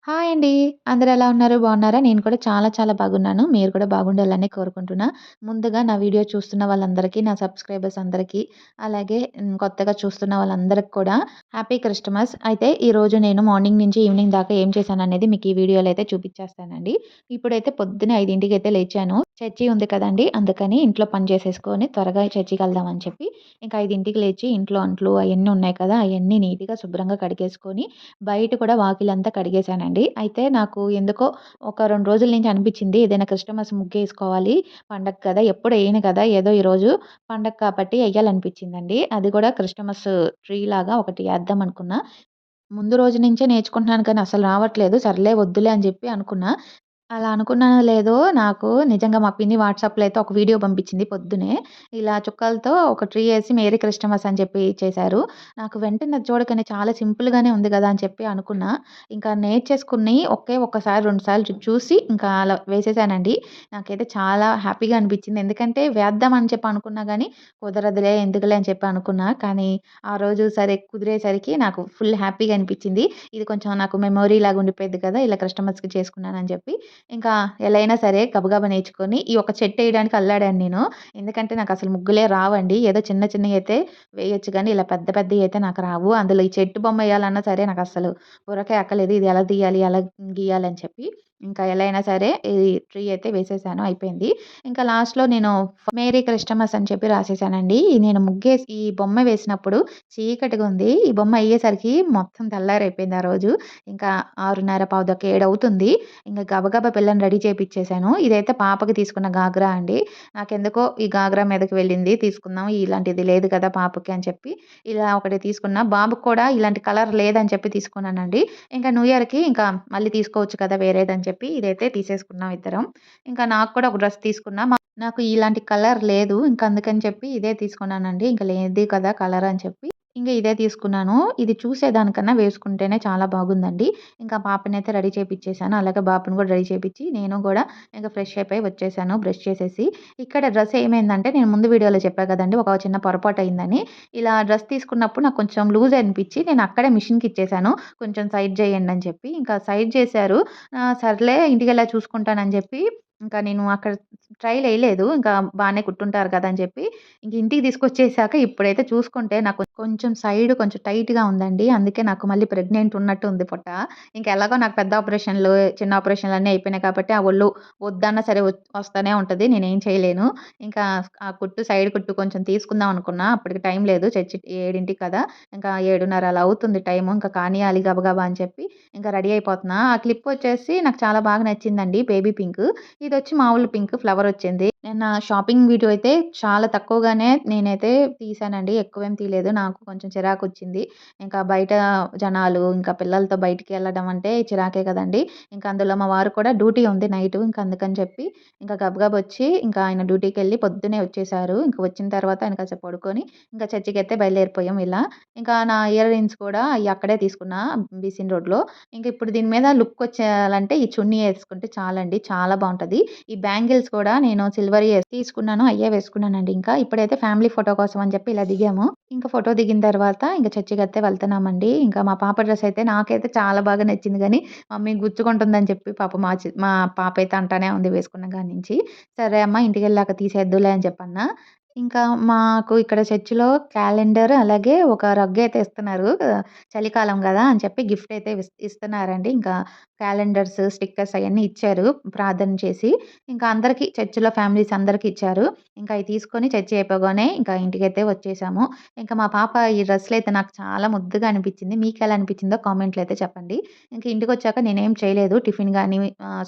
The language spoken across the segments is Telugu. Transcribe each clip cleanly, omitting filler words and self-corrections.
హాయ్ అండి. అందరూ ఎలా ఉన్నారు? బాగున్నారా? నేను కూడా చాలా చాలా బాగున్నాను. మీరు కూడా బాగుండాలని కోరుకుంటున్నా. ముందుగా నా వీడియో చూస్తున్న వాళ్ళందరికీ, నా సబ్స్క్రైబర్స్ అందరికీ, అలాగే కొత్తగా చూస్తున్న వాళ్ళందరికి కూడా హ్యాపీ క్రిస్టమస్. అయితే ఈరోజు నేను మార్నింగ్ నుంచి ఈవినింగ్ దాకా ఏం చేశాననేది మీకు ఈ వీడియోలో అయితే చూపిచ్చేస్తానండి. ఇప్పుడైతే పొద్దున్నే 5కి లేచాను. చర్చి ఉంది కదండీ! అందుకని ఇంట్లో పని చేసేసుకొని త్వరగా చర్చికెళ్దామని చెప్పి, ఇంకా 5కి లేచి ఇంట్లో అంట్లు అయన్నీ ఉన్నాయి కదా! అయన్నీ నీట్‌గా శుభ్రంగా కడిగేసుకొని బయట కూడా వాకిలంతా కడిగేశానండి. అయితే నాకు ఎందుకో ఒక 2 రోజుల నుంచి అనిపిచ్చింది ఏదైనా క్రిస్టమస్ ముగ్గేసుకోవాలి. పండగ కదా! ఎప్పుడు ఎయను కదా! ఏదో ఈరోజు పండగ కాబట్టి ఎయ్యాలనిపిచ్చిందండి. అది కూడా క్రిస్టమస్ ట్రీ లాగా ఒకటి ఏద్దాం అనుకున్నా. ముందు రోజు నుంచే నేర్చుకుంటున్నాను కానీ అసలు రావట్లేదు. సర్లే వద్దులే అని చెప్పి అనుకున్నా. అలా అనుకున్నానో లేదో నాకు నిజంగా మా పిన్ని వాట్సాప్‌లో అయితే ఒక వీడియో పంపించింది పొద్దున్నే. ఇలా చుక్కలతో ఒక ట్రీ ఏసి మేరీ క్రిస్టమస్ అని చెప్పి చేశారు. నాకు వెంటనే అది చూడగానే చాలా సింపుల్‌గానే ఉంది గదా! అని చెప్పి అనుకున్నా. ఇంకా నేర్చేసుకుని ఒక్కసారి, 2 సార్లు చూసి ఇంకా అలా వేసేసానండి. నాకైతే చాలా హ్యాపీగా అనిపించింది. ఎందుకంటే వేద్దాం అని చెప్పి అనుకున్నా గానీ, కుదరదులే ఎందుకులే అని చెప్పి అనుకున్నా. కానీ ఆ రోజు సరే కుదిరేసరికి నాకు ఫుల్ హ్యాపీగా అనిపించింది. ఇది కొంచెం నాకు మెమొరీ లాగా ఉండిపోయిద్ది కదా! ఇలా క్రిస్టమస్‌కి చేసుకున్నానని చెప్పి. ఇంకా ఎలా అయినా సరే గబగబా నేర్చుకొని ఈ ఒక చెట్టేయడానికి అల్లాడాను నేను. ఎందుకంటే నాకసలు ముగ్గులే రావండి. ఏదో చిన్న చిన్నయయితే వేయొచ్చు గానీ, ఇలా పెద్ద పెద్దయయితే నాకు రావు. అందులో ఈ చెట్టు బొమ్మ ఎయాలన్నా సరే నాకస్సలు బుర్రకే ఎక్కలేదు. ఇది ఎలా తీయాలి? ఎలా గీయాలి? అని చెప్పి. ఇంకా ఎలా అయినా సరే ఈ ట్రీ అయితే వేసేసాను అయిపోయింది. ఇంకా లాస్ట్‌లో నేను మేరీ క్రిస్టమస్ అని చెప్పి రాసేసానండి. నేను ముగ్గేసి ఈ బొమ్మ వేసినప్పుడు చీకటిగుంది. ఈ బొమ్మ అయ్యేసరికి మొత్తం తెల్లారైపోయింది ఆ రోజు. ఇంకా 6:30, పావుతక్కువ 7 అవుతుంది. ఇంక గబగబా పిల్లని రెడీ చేపిచ్చేసాను. ఇదైతే పాపకి తీసుకున్న గాగ్రా అండి. నాకెందుకో ఈ గాగ్రా మీదకి వెళ్ళింది. తీసుకుందాం ఇలాంటిది లేదు కదా పాపకి అని చెప్పి ఇలా ఒకటి తీసుకున్నా. బాబుకి కూడా ఇలాంటి కలర్ లేదని చెప్పి తీసుకున్నానండి. ఇంకా న్యూ ఇయర్‌కి ఇంకా మళ్ళీ తీసుకోవచ్చు కదా వేరేదని చెప్పి ఇదైతే తీసేసుకున్నాం ఇద్దరం. ఇంకా నాకు కూడా ఒక డ్రెస్ తీసుకున్నా. నాకు ఇలాంటి కలర్ లేదు. ఇంక అందుకని చెప్పి ఇదే తీసుకున్నానండి. ఇంక లేనిది కదా కలర్ అని చెప్పి ఇంక ఇదే తీసుకున్నాను. ఇది చూసేదానికన్నా వేసుకుంటేనే చాలా బాగుందండి. ఇంకా పాపనైతే రెడీ చేపిచ్చేసాను. అలాగే బాబుని కూడా రెడీ చేపిచ్చి, నేను గూడా ఇంక ఫ్రెష్ అయిపోయి వచ్చేసాను బ్రష్ చేసేసి. ఇక్కడ డ్రెస్ ఏమైందంటే నేను ముందు వీడియోలో చెప్పా కదండీ! ఒక చిన్న పొరపాటయిందని. ఇలా డ్రెస్ తీసుకున్నప్పుడు నాకు కొంచెం లూజ్ అనిపిచ్చి నేను అక్కడే మిషన్‌కిచ్చేసాను. కొంచెం సైడ్ జేయండని చెప్పి. ఇంకా సైడ్ జేశారు. సర్లే ఇంటికెళ్ళాక చూసుకుంటానని జెప్పి ఇంకా నేను అక్కడ ట్రైలేయలేదు. ఇంకా బానే కుట్టుంటారు కదా! అని చెప్పి ఇంక ఇంటికి తీసుకొచ్చేసాక ఇప్పుడైతే చూసుకుంటే నాకు కొంచెం సైడ్ కొంచెం టైట్‌గా ఉందండి. అందుకే నాకు మళ్ళీ ప్రెగ్నెంట్ ఉన్నట్టు ఉంది పొట్ట. ఇంక ఎలాగో నాకు పెద్ద ఆపరేషన్‌లు, చిన్న ఆపరేషన్‌లు అన్నీ అయిపోయినాయి కాబట్టి ఆ ఒళ్ళు వద్దన్నా సరే వస్తానే ఉంటది. నేనేం చేయలేను. ఇంకా ఆ కుట్టు సైడ్ కుట్టు కొంచెం తీసుకుందాం అనుకున్నా. అప్పటికి టైం లేదు. చర్చి 7కి కదా! ఇంకా 7:30 అలా అవుతుంది టైము. ఇంకా కానియాలి గబగబా అని చెప్పి ఇంకా రెడీ అయిపోతున్నా. ఆ క్లిప్ వచ్చేసి నాకు చాలా బాగా నచ్చిందండి. Baby pink. ఇదొచ్చి మామూలు పింక్ ఫ్లవరొచ్చింది. నేను నా షాపింగ్ వీడియో అయితే చాలా తక్కువగానే నేనైతే తీశానండి. ఎక్కువేం తీయలేదు. నాకు కొంచెం చిరాకొచ్చింది. ఇంకా బయట జనాలు, ఇంకా పిల్లలతో బయటికెళ్ళడం అంటే చిరాకే కదండీ! ఇంకా అందులో మా వారు కూడా డ్యూటీ ఉంది నైటు. ఇంక అందుకని చెప్పి ఇంకా గబగబా వచ్చి ఇంకా ఆయన డ్యూటీకెళ్ళి పొద్దున్నే వచ్చేసారు. ఇంక వచ్చిన తర్వాత ఆయన కాసేపు పడుకొని ఇంకా చర్చికైతే బయలుదేరిపోయాం ఇలా. ఇంకా నా ఇయర్ రింగ్స్ కూడా అయి అక్కడే తీసుకున్నా బీసీన్ రోడ్‌లో. ఇంక ఇప్పుడు దీని మీద లుక్కొచ్చేయాలంటే ఈ చున్నీ యేసుకుంటే చాలండి. చాలా బావుంటది. ఈ బ్యాంగిల్స్ కూడా నేను సిల్వర్‌యి తీసుకున్నాను. అయ్యే వేసుకున్నానండి ఇంకా. ఇప్పుడైతే ఫ్యామిలీ ఫోటో కోసం అని చెప్పి ఇలా దిగాము. ఇంక ఫోటో దిగిన తర్వాత ఇంక చర్చికైతే వెళ్తున్నామండి. ఇంకా మా పాప డ్రెస్ అయితే నాకైతే చాలా బాగా నచ్చింది గానీ, మమ్మీ గుచ్చుకుంటుందని చెప్పి పాపం మా పాపైతే అంటానే ఉంది వేసుకున్న కాడి నుంచి. సరే అమ్మ ఇంటికెళ్ళాక తీసేద్దువులే అని చెప్పన్నా. ఇంకా మాకు ఇక్కడ చర్చిలో క్యాలెండర్ అలాగే ఒక రగ్గయితే ఇస్తున్నారు. చలికాలం గదా! అని చెప్పి గిఫ్ట్ అయితే ఇస్తున్నారండి. ఇంకా క్యాలెండర్స్, స్టిక్కర్స్ అయన్నీ ఇచ్చారు ప్రార్థన చేసి. ఇంకా అందరికి చర్చిలో ఫ్యామిలీస్ అందరికి ఇచ్చారు. ఇంకా అయి తీసుకొని చర్చి అయిపోగానే ఇంకా ఇంటికైతే వచ్చేసాము. ఇంకా మా పాప ఈ డ్రెస్‌లో అయితే నాకు చాలా ముద్దుగా అనిపించింది. మీకెలా అనిపించిందో కామెంట్‌లో అయితే చెప్పండి. ఇంక ఇంటికొచ్చాక నేనేం చేయలేదు. టిఫిన్ గాని,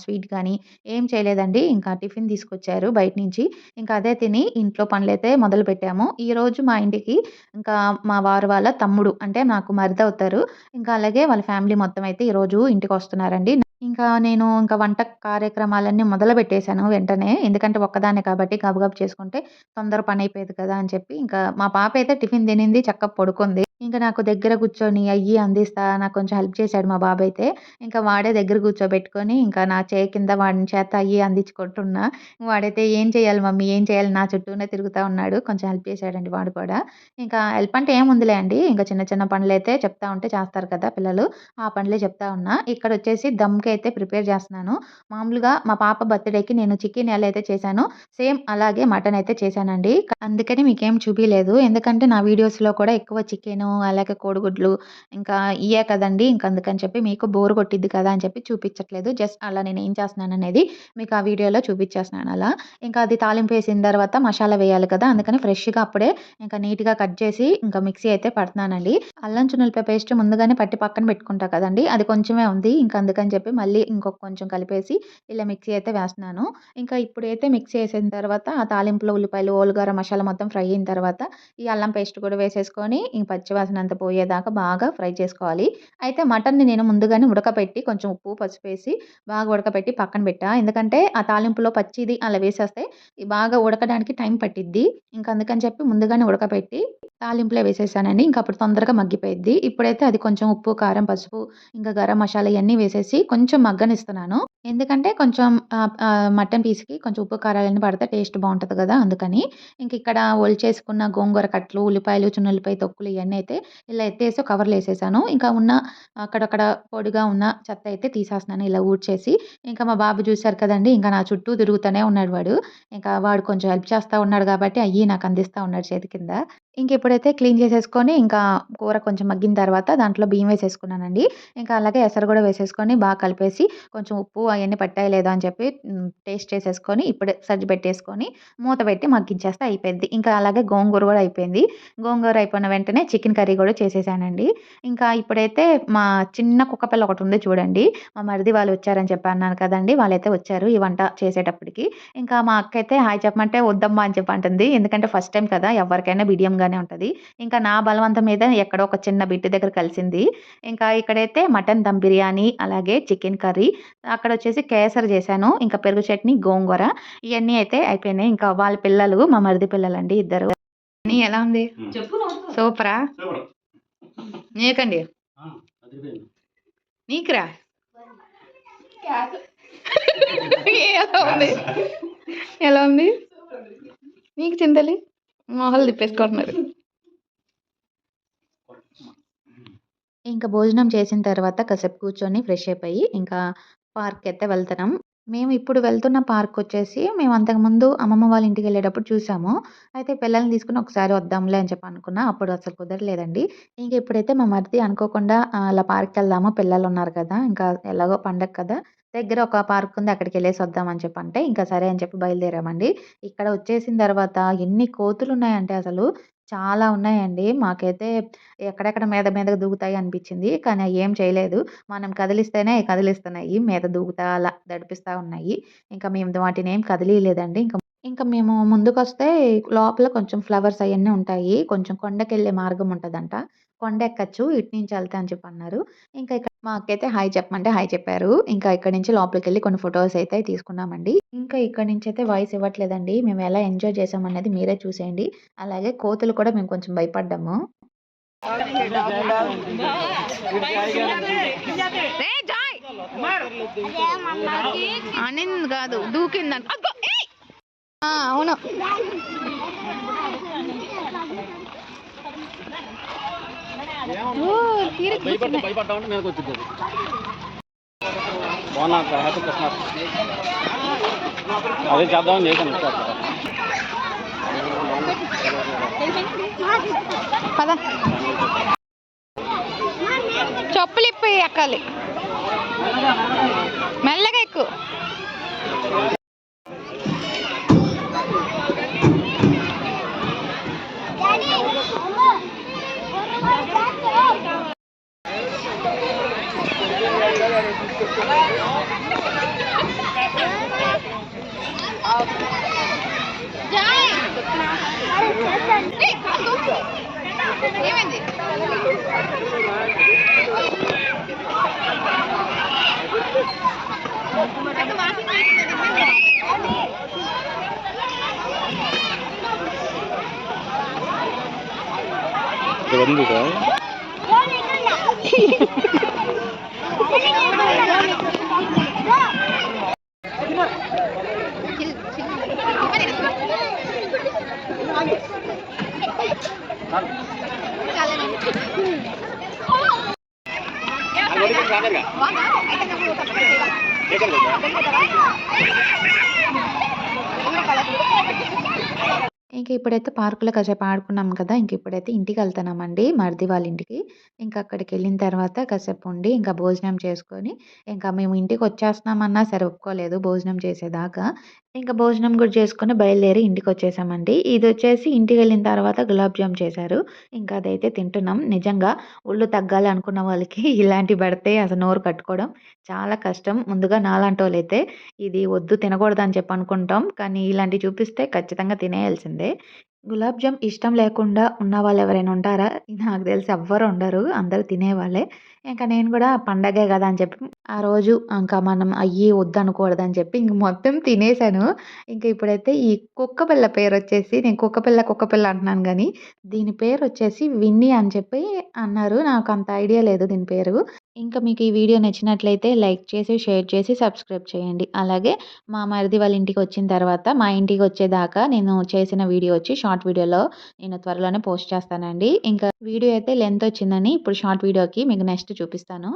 స్వీట్ గాని ఏం చేయలేదండి. ఇంకా టిఫిన్ తీసుకొచ్చారు బయట నుంచి. ఇంకా అదే తిని ఇంట్లో పనులైతే మొదలుపెట్టాము. ఈరోజు మా ఇంటికి ఇంకా మా వారు వాళ్ళ తమ్ముడు అంటే నాకు మరిదవుతారు. ఇంకా అలాగే వాళ్ళ ఫ్యామిలీ మొత్తం అయితే ఈరోజు ఇంటికొస్తున్నారండి. ఇంకా నేను వంట కార్యక్రమాలన్నీ మొదలుపెట్టేసాను వెంటనే. ఎందుకంటే ఒక్కదాన్నే కాబట్టి గబగబా చేసుకుంటే తొందర పనైపోయేది కదా! అని చెప్పి ఇంకా మా పాపైతే టిఫిన్ తినింది, చక్కగా పడుకుంది. ఇంక నాకు దగ్గర కూర్చొని అయ్యి అందిస్తా నాకు కొంచెం హెల్ప్ చేశాడు మా బాబైతే. ఇంకా వాడే దగ్గర కూర్చోబెట్టుకొని ఇంకా నా చేయి కింద వాడి చేత అయ్యి అందించుకుంటున్నా. వాడైతే "ఏం చేయాలి మమ్మీ? ఏం చేయాలి?" నా చుట్టూనే తిరుగుతా ఉన్నాడు. కొంచెం హెల్ప్ చేశాడండి వాడు కూడా. ఇంకా హెల్ప్ అంటే ఏముందిలే అండి. ఇంక చిన్న చిన్న పనులైతే చెప్తా ఉంటే చేస్తారు కదా పిల్లలు. ఆ పనులే చెప్తా ఉన్నా. ఇక్కడొచ్చేసి దమ్‌కైతే ప్రిపేర్ చేస్తున్నాను. మామూలుగా మా పాప బర్త్‌డేకి నేను చికెన్ ఎలా అయితే చేశానో సేమ్ అలాగే మటన్ అయితే చేశానండి. అందుకని మీకేం చూపియలేదు. ఎందుకంటే నా వీడియోస్‌లో కూడా ఎక్కువ చికెను, అలాగే కోడిగుడ్లు ఇంకా ఇయ్యే కదండీ! ఇంక అందుకని చెప్పి మీకు బోర్ కొట్టిద్ది కదా! అని చెప్పి చూపిచ్చట్లేదు. జస్ట్ అలా నేనేం చేస్తున్నాననేది మీకు ఆ వీడియోలో చూపిచ్చేస్తున్నాను అలా. ఇంకా అది తాలింపేసిన తర్వాత మసాలా వేయాలి కదా! అందుకని ఫ్రెష్‌గా అప్పుడే ఇంకా నీట్‌గా కట్ చేసి ఇంకా మిక్సీ అయితే పడుతున్నానండి. అల్లం చిన్నుల్లిపాయ పేస్ట్ ముందుగానే పట్టి పక్కన పెట్టుకుంటా కదండీ! అది కొంచెమే ఉంది. ఇంక అందుకని చెప్పి మళ్ళీ ఇంకొక కొంచెం కలిపేసి ఇలా మిక్సీ అయితే వేస్తున్నాను. ఇంకా ఇప్పుడైతే మిక్సీ ఏసిన తర్వాత ఆ తాలింపులో ఉల్లిపాయలు, ఓలుగర మసాలా మొత్తం ఫ్రై అయిన తర్వాత ఈ అల్లం పేస్ట్ కూడా వేసేసుకొని ఈ పచ్చి వాసన అంతా పోయేదాకా బాగా ఫ్రై చేసుకోవాలి. అయితే మటన్‌ని నేను ముందుగానే ఉడకపెట్టి కొంచెం ఉప్పు, పసుపేసి బాగా ఉడకపెట్టి పక్కన పెట్టా. ఎందుకంటే ఆ తాలింపులో పచ్చిది అలా వేసేస్తే బాగా ఉడకడానికి టైం పట్టిద్ది. ఇంక అందుకని చెప్పి ముందుగానే ఉడకపెట్టి తాలింపులో వేసేసానండి. ఇంక అప్పుడు తొందరగా మగ్గిపోయిద్ది. ఇప్పుడైతే అది కొంచెం ఉప్పు, కారం, పసుపు ఇంకా గరం మసాలా ఇయన్నీ వేసేసి కొంచెం మగ్గనిస్తున్నాను. ఎందుకంటే కొంచెం మటన్ పీస్‌కి కొంచెం ఉప్పు, కారాలన్నీ పడితే టేస్ట్ బావుంటది గదా! అందుకని. ఇంకిక్కడ ఒలిచేసుకున్న గోంగూర కట్టలు, ఉల్లిపాయలు, చిన్నుల్లిపాయ తొక్కులు ఇయన్నీ అయితే ఇలా ఎత్తేసి కవర్‌లో ఏసేసాను. ఇంకా ఉన్న అక్కడక్కడ పొడిగా ఉన్న చెత్త అయితే తీసేస్తున్నాను ఇలా ఊడ్చేసి. ఇంకా మా బాబు చూసారు కదండీ! ఇంకా నా చుట్టూ తిరుగుతూనే ఉన్నాడు వాడు. ఇంకా వాడు కొంచెం హెల్ప్ చేస్తా ఉన్నాడు గాబట్టి అయ్యి నాకు అందిస్తా ఉన్నాడు చేతి కింద. ఇంకిప్పుడైతే క్లీన్ చేసేసుకొని ఇంకా కూర కొంచెం మగ్గిన తర్వాత దాంట్లో బియ్యం వేసేసుకున్నానండి. ఇంకా అలాగే ఎసరు గూడా వేసేసుకొని బాగా కలిపేసి కొంచెం ఉప్పు అయన్నీ పట్టాయో లేదో అని చెప్పి టేస్ట్ చేసేసుకొని ఇప్పుడే పెట్టేసుకొని మూత పెట్టి మగ్గించేస్తే అయిపోద్ది. ఇంకా అలాగే గోంగూర గూడా అయిపోయింది. గోంగూర అయిపోయిన వెంటనే చికెన్ కర్రీ గూడా చేసేసానండి. ఇంకా ఇప్పుడైతే మా చిన్న కుక్కపిల్ల ఒకటుంది చూడండి. మా మరిది వాళ్ళు వచ్చారని చెప్పి అన్నాను కదండీ! వాళ్ళైతే వచ్చారు ఈ వంట చేసేటప్పటికి. ఇంకా మా అక్కయితే హాయ్ చెప్పమంటే వద్దమ్మా అని చెప్పి అంటుంది. ఎందుకంటే ఫస్ట్ టైమ్ కదా! ఎవరికైనా బిడియంగానే ఉంటది. ఇంకా నా బలవంతం మీద ఎక్కడో ఒక చిన్న బిట్ దగ్గర కలిసింది. ఇంకా ఇక్కడైతే మటన్ దమ్ బిర్యానీ, అలాగే చికెన్ కర్రీ, అక్కడొచ్చేసి కేసరి చేశాను. ఇంకా పెరుగు చట్నీ, గోంగూర ఇయన్నీ అయితే అయిపోయినాయి. ఇంకా వాళ్ళ పిల్లలు మా మరిది పిల్లలండి ఇద్దరు. ఎలా ఉంది? సూపరా? నీకండి? నీకురా? ఎలా ఉంది? ఎలా ఉంది? నీకు చింతలి? మొహాలు తిప్పేసుకుంటున్నారు. ఇంకా భోజనం చేసిన తర్వాత కాసేపు కూర్చొని ఫ్రెష్ అయిపోయి ఇంకా పార్క్‌కైతే వెళ్తున్నాం. మేము ఇప్పుడు వెళ్తున్న పార్కొచ్చేసి మేము అంతకుముందు అమ్మమ్మ వాళ్ళ ఇంటికెళ్ళేటప్పుడు చూసాము. అయితే పిల్లల్ని తీసుకొని ఒకసారి వద్దాంలే అని చెప్పి అనుకున్నా. అప్పుడు అసలు కుదరలేదండి. ఇంక ఇప్పుడైతే మా మరిది అనుకోకుండా అలా పార్క్‌కెళ్దాము పిల్లలున్నారు కదా! ఇంకా ఎలాగో పండగ కదా! దగ్గర ఒక పార్క్ ఉంది అక్కడికెళ్ళేసి వద్దాం అని చెప్పంటే, ఇంకా సరే అని చెప్పి బయలుదేరామండి. ఇక్కడ వచ్చేసిన తర్వాత ఎన్ని కోతులున్నాయంటే అసలు చాలా ఉన్నాయండి. మాకైతే ఎక్కడెక్కడ మీద మీదకి దూకుతాయి అనిపిచ్చింది. కానీ అయ్యేం చేయలేదు. మనం కదిలిస్తేనే కదిలిస్తున్నాయి. మీద దూకుతా అలా దడిపిస్తా ఉన్నాయి. ఇంకా మేము వాటినేం కదిలీయలేదండి. ఇంకా మేము ముందుకొస్తే లోపల కొంచెం ఫ్లవర్స్ అయన్నీ ఉంటాయి. కొంచెం కొండకెళ్ళే మార్గం ఉంటదంట. కొండెక్కచ్చు ఇటు నుంచి ఎళ్తే అని చెప్పన్నారు. ఇంకా ఇక్కడ మా అక్కయితే హాయ్ చెప్పమంటే హాయ్ చెప్పారు. ఇంకా ఇక్కడి నుంచి లోపలికెళ్ళి కొన్ని ఫోటోస్ అయితే తీసుకున్నామండి. ఇంకా ఇక్కడి నుంచయితే వాయిస్ ఇవ్వట్లేదండి. మేము ఎలా ఎంజాయ్ చేసామనేది మీరే చూసేయండి. అలాగే కోతులు కూడా మేము కొంచెం భయపడ్డాము. అనింది కాదు దూకిందంట. అవును. అదే చేద్దామని చేశాను. పద చెప్పులు ఇప్పి ఎక్కాలి మెల్లగా ఎక్కు. ఏమైంది? అది ఉంది సార్. ఇంక ఇప్పుడైతే పార్కులో కాసేపు ఆడుకున్నాం కదా! ఇంక ఇప్పుడైతే ఇంటికెళ్తున్నామండి మరిది వాళ్ళ ఇంటికి. ఇంక అక్కడికెళ్ళిన తర్వాత కాసేపు ఉండి ఇంకా భోజనం చేసుకొని, ఇంకా మేము ఇంటికొచ్చేస్తున్నామన్నా సరే ఒప్పుకోలేదు భోజనం చేసేదాకా. ఇంక భోజనం కూడా చేసుకొని బయలుదేరి ఇంటికొచ్చేసామండి. ఇదొచ్చేసి ఇంటికెళ్ళిన తర్వాత గులాబ్ జామ్ చేశారు. ఇంకా అదైతే తింటున్నాం. నిజంగా ఒళ్ళు తగ్గాలి అనుకున్న వాళ్ళకి ఇలాంటివి పెడితే అసలు నోరు కట్టుకోవడం చాలా కష్టం. ముందుగా నాలాంటోళ్ళైతే ఇది వద్దు తినకూడదని చెప్పి అనుకుంటాం. కానీ ఇలాంటివి చూపిస్తే ఖచ్చితంగా తినేయాల్సిందే. గులాబ్ జామ్ ఇష్టం లేకుండా ఉన్నవాళ్ళు ఎవరైనా ఉంటారా? నాకు తెలిసి ఎవ్వరు ఉండరు. అందరూ తినేవాళ్ళే. ఇంక నేను గూడా పండగే గదా! అని చెప్పి ఆ రోజు ఇంకా మనం అయ్యి వద్దనకూడదని చెప్పి ఇంక మొత్తం తినేసాను. ఇంక ఇప్పుడైతే ఈ కుక్కపిల్ల పేరొచ్చేసి నేను కుక్కపిల్ల, కుక్కపిల్ల అంటున్నాను గానీ, దీని పేరొచ్చేసి విన్నీ అని చెప్పి అన్నారు. నాకంత ఐడియా లేదు దీని పేరు. ఇంకా మీకు ఈ వీడియో నచ్చినట్లయితే లైక్ చేసి, షేర్ చేసి, సబ్స్క్రైబ్ చేయండి. అలాగే మా మరిది వాళ్ళ ఇంటికొచ్చిన తర్వాత మా ఇంటికొచ్చేదాకా నేను చేసిన వీడియో వచ్చి షార్ట్ వీడియోలో నేను త్వరలోనే పోస్ట్ చేస్తానండి. ఇంకా వీడియో అయితే లెంత్ వచ్చిందని ఇప్పుడు షార్ట్ వీడియోకి మీకు నెక్స్ట్ చూపిస్తాను.